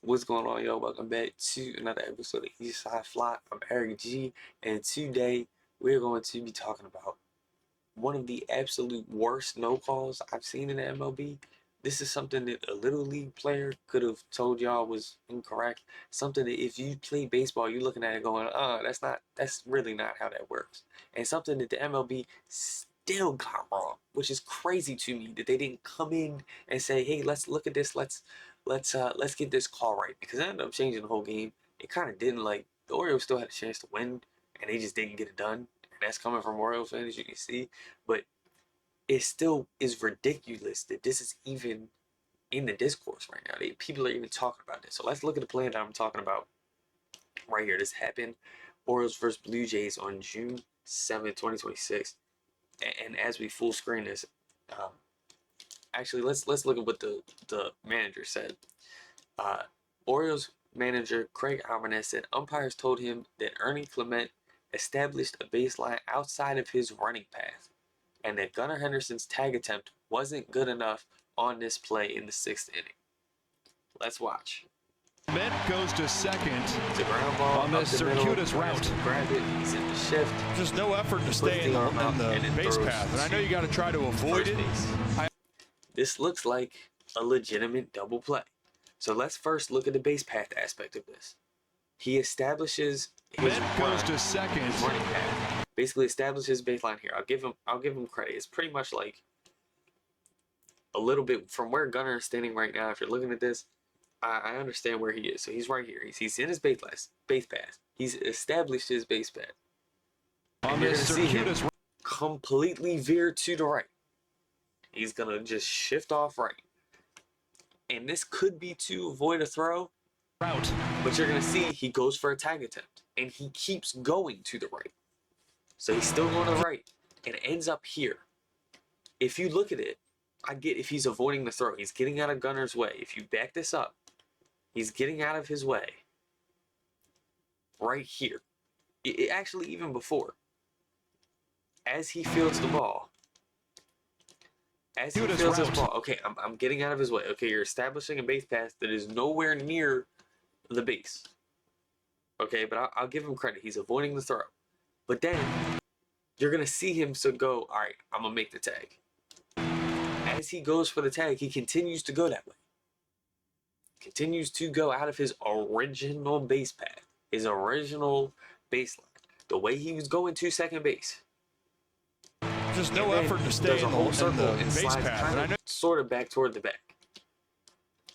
What's going on, y'all? Welcome back to another episode of Eastside Fly. I'm Eric G, and today we're going to be talking about one of the absolute worst no calls I've seen in the MLB. This is something that a little league player could have told y'all was incorrect. Something that if you play baseball, you're looking at it going, that's really not how that works. And something that the MLB still got wrong, which is crazy to me that they didn't come in and say, hey, let's look at this, let's get this call right, because it ended up changing the whole game. It kind of didn't. Like, the Orioles still had a chance to win, and they just didn't get it done. And that's coming from Orioles fans, as you can see. But it still is ridiculous that this is even in the discourse right now. People are even talking about this. So let's look at the play that I'm talking about right here. This happened, Orioles versus Blue Jays on June 7th, 2026. And as we full screen this, actually let's look at what the manager said. Orioles manager Craig Alvarez said umpires told him that Ernie Clement established a baseline outside of his running path, and that Gunnar Henderson's tag attempt wasn't good enough on this play in the 6th inning. Let's watch. Clement goes to second. It's a ground ball on this circuitous route. Grab it, he's in the shift. Just no effort to stay in the base path, and I know you got to try to avoid it. This looks like a legitimate double play. So let's first look at the base path aspect of this. He establishes his goes to second. Running path. Basically establishes baseline here. I'll give him credit. It's pretty much like a little bit from where Gunnar is standing right now. If you're looking at this, I understand where he is. So he's right here. He's in his base path. He's established his base path. And you're gonna see him completely veer to the right. He's gonna just shift off right. And this could be to avoid a throw route, but you're gonna see he goes for a tag attempt, and he keeps going to the right. So he's still going to the right, and ends up here. If you look at it, I get if he's avoiding the throw, he's getting out of Gunnar's way. If you back this up, he's getting out of his way. Right here, it actually even before, as he fields the ball. As he fields his ball, okay, I'm getting out of his way. Okay, you're establishing a base path that is nowhere near the base. Okay, but I'll give him credit. He's avoiding the throw. But then, you're going to see him go, all right, I'm going to make the tag. As he goes for the tag, he continues to go that way. Continues to go out of his original base path. His original baseline. The way he was going to second base. Just no effort to stay in the base path. And sort of back toward the back.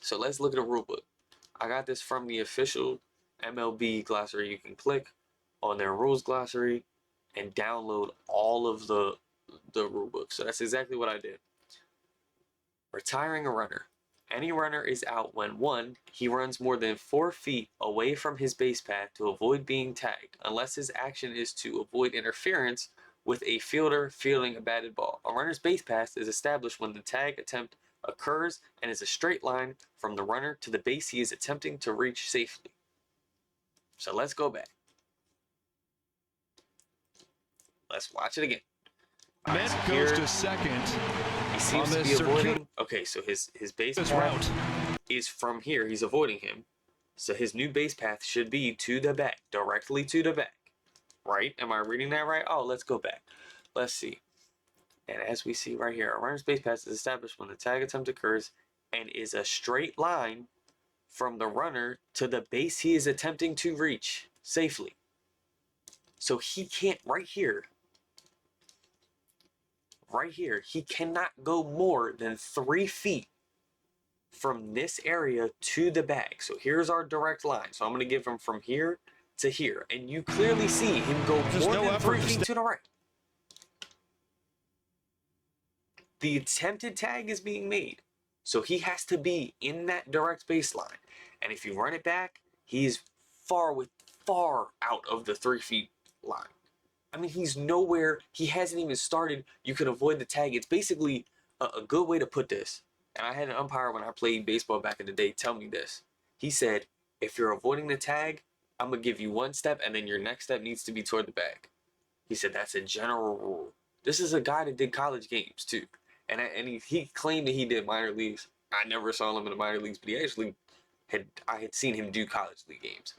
So let's look at the rule book. I got this from the official MLB glossary. You can click on their rules glossary and download all of the rule book. So that's exactly what I did. Retiring a runner. Any runner is out when 1. He runs more than 4 feet away from his base path to avoid being tagged, unless his action is to avoid interference with a fielder fielding a batted ball. A runner's base path is established when the tag attempt occurs and is a straight line from the runner to the base he is attempting to reach safely. So let's go back. Let's watch it again. Clement goes to second. He seems to be avoiding. Okay, so his base path is from here. He's avoiding him. So his new base path should be to the back, directly to the back. Right? Am I reading that right? Oh, let's go back. Let's see. And as we see right here, a runner's base path is established when the tag attempt occurs and is a straight line from the runner to the base he is attempting to reach safely. So he can't, right here, he cannot go more than 3 feet from this area to the bag. So here's our direct line. So I'm going to give him from here to here. And you clearly see him go more than 3 feet to the right. The attempted tag is being made. So he has to be in that direct baseline. And if you run it back, he's far out of the 3 feet line. I mean, he's nowhere. He hasn't even started. You can avoid the tag. It's basically a good way to put this. And I had an umpire when I played baseball back in the day tell me this. He said, if you're avoiding the tag, I'm going to give you 1 step, and then your next step needs to be toward the bag. He said that's a general rule. This is a guy that did college games, too. And he claimed that he did minor leagues. I never saw him in the minor leagues, but he actually I had seen him do college league games.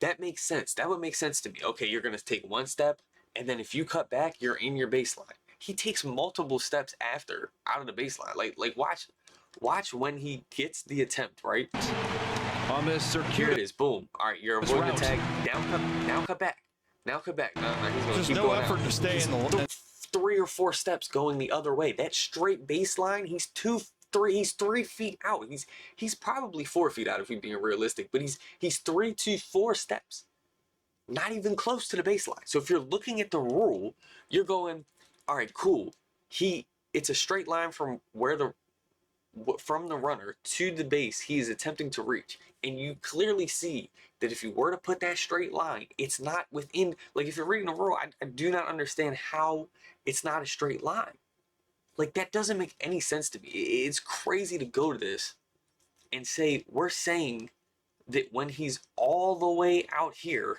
That makes sense. That would make sense to me. Okay, you're going to take one step, and then if you cut back, you're in your baseline. He takes multiple steps after out of the baseline. Like watch when he gets the attempt, right? On this circuit. Here it is. Boom. All right, you're avoiding the tag. Now cut back. Now cut back. No, he's going to keep going out. There's no effort to stay in the 3 or 4 steps going the other way. That straight baseline, he's 3 feet out. He's probably 4 feet out if we're being realistic, but he's 3 to 4 steps. Not even close to the baseline. So if you're looking at the rule, you're going, all right, cool. It's a straight line from from the runner to the base he is attempting to reach. And you clearly see that if you were to put that straight line, it's not within, like if you're reading the rule, I do not understand how it's not a straight line. Like that doesn't make any sense to me. It's crazy to go to this and say, we're saying that when he's all the way out here,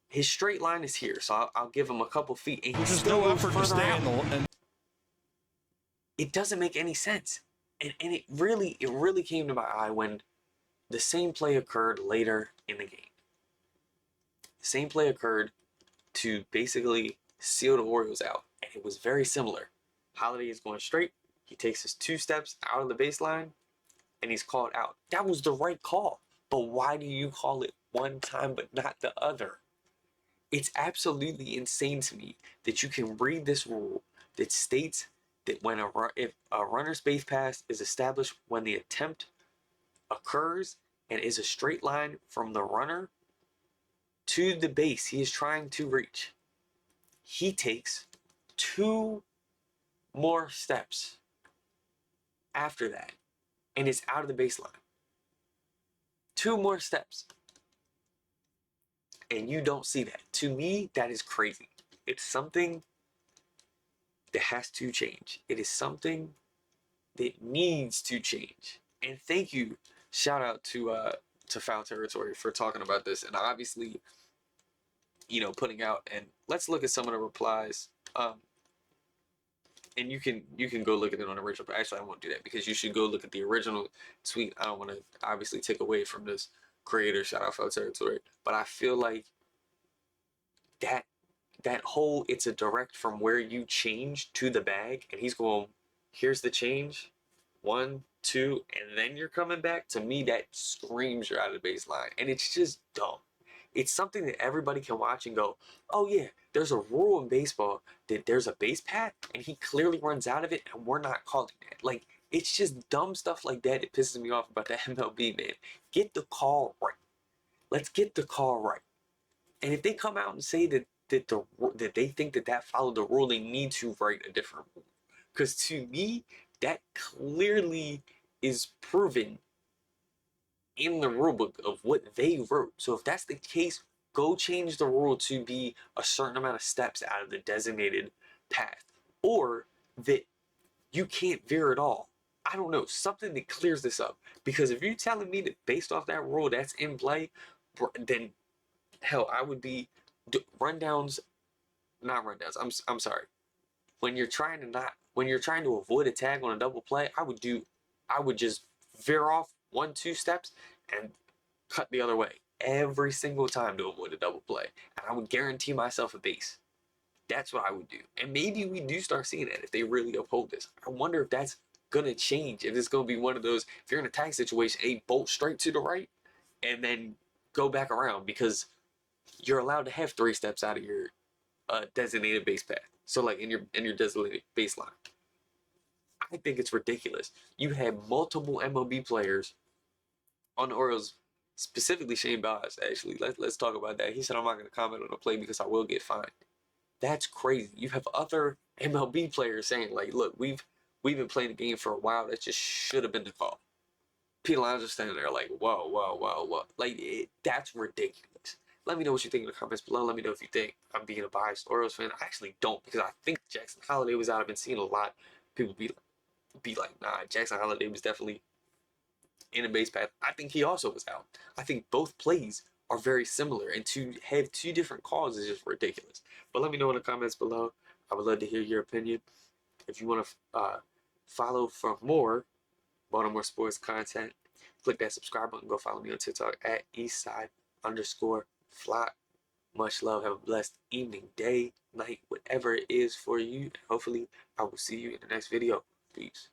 his straight line is here. So I'll give him a couple feet and he's still no effort to stay in the. It doesn't make any sense. And it really came to my eye when the same play occurred later in the game. The same play occurred to basically seal the Orioles out. And it was very similar. Holiday is going straight. He takes his 2 steps out of the baseline and he's called out. That was the right call. But why do you call it one time but not the other? It's absolutely insane to me that you can read this rule that states that if a runner's base pass is established when the attempt occurs and is a straight line from the runner to the base he is trying to reach, he takes 2 more steps after that and is out of the baseline. 2 more steps. And you don't see that. To me, that is crazy. It's something that has to change. It is something that needs to change. And thank you, shout out to Foul Territory for talking about this and obviously, putting out. And let's look at some of the replies. And you can go look at it on the original. But actually, I won't do that because you should go look at the original tweet. I don't want to obviously take away from this creator. Shout out Foul Territory. But I feel like that whole it's a direct from where you change to the bag, and he's going, here's the change, 1, 2, and then you're coming back. To me, that screams you're out of the baseline, and it's just dumb. It's something that everybody can watch and go, oh yeah, there's a rule in baseball that there's a base path, and he clearly runs out of it, and we're not calling that. Like, it's just dumb stuff like that that pisses me off about the MLB, man. Get the call right. Let's get the call right. And if they come out and say that they think that followed the rule, they need to write a different rule. Because to me, that clearly is proven in the rulebook of what they wrote. So if that's the case, go change the rule to be a certain amount of steps out of the designated path. Or that you can't veer at all. I don't know, something that clears this up. Because if you're telling me that based off that rule that's in play, then hell, I would be rundowns. I'm sorry. When you're trying to avoid a tag on a double play, I would just veer off 1, 2 steps and cut the other way every single time to avoid a double play. And I would guarantee myself a base. That's what I would do. And maybe we do start seeing that if they really uphold this. I wonder if that's gonna change. If it's gonna be one of those, if you're in a tag situation, bolt straight to the right and then go back around, because you're allowed to have 3 steps out of your designated base path. So like in your designated baseline. I think it's ridiculous. You had multiple MLB players on the Orioles, specifically Shane Baz, actually. Let's talk about that. He said, I'm not going to comment on the play because I will get fined. That's crazy. You have other MLB players saying, like, look, we've been playing the game for a while. That just should have been the call. Pete Alonso's standing there like, whoa. Like, that's ridiculous. Let me know what you think in the comments below. Let me know if you think I'm being a biased Orioles fan. I actually don't, because I think Jackson Holiday was out. I've been seeing a lot of people be like, nah, Jackson Holiday was definitely in a base path. I think he also was out. I think both plays are very similar, and to have 2 different calls is just ridiculous. But let me know in the comments below. I would love to hear your opinion. If you want to follow for more Baltimore sports content, click that subscribe button. Go follow me on TikTok at Eastside_Flock. Much love. Have a blessed evening, day, night, whatever it is for you. Hopefully, I will see you in the next video. Peace.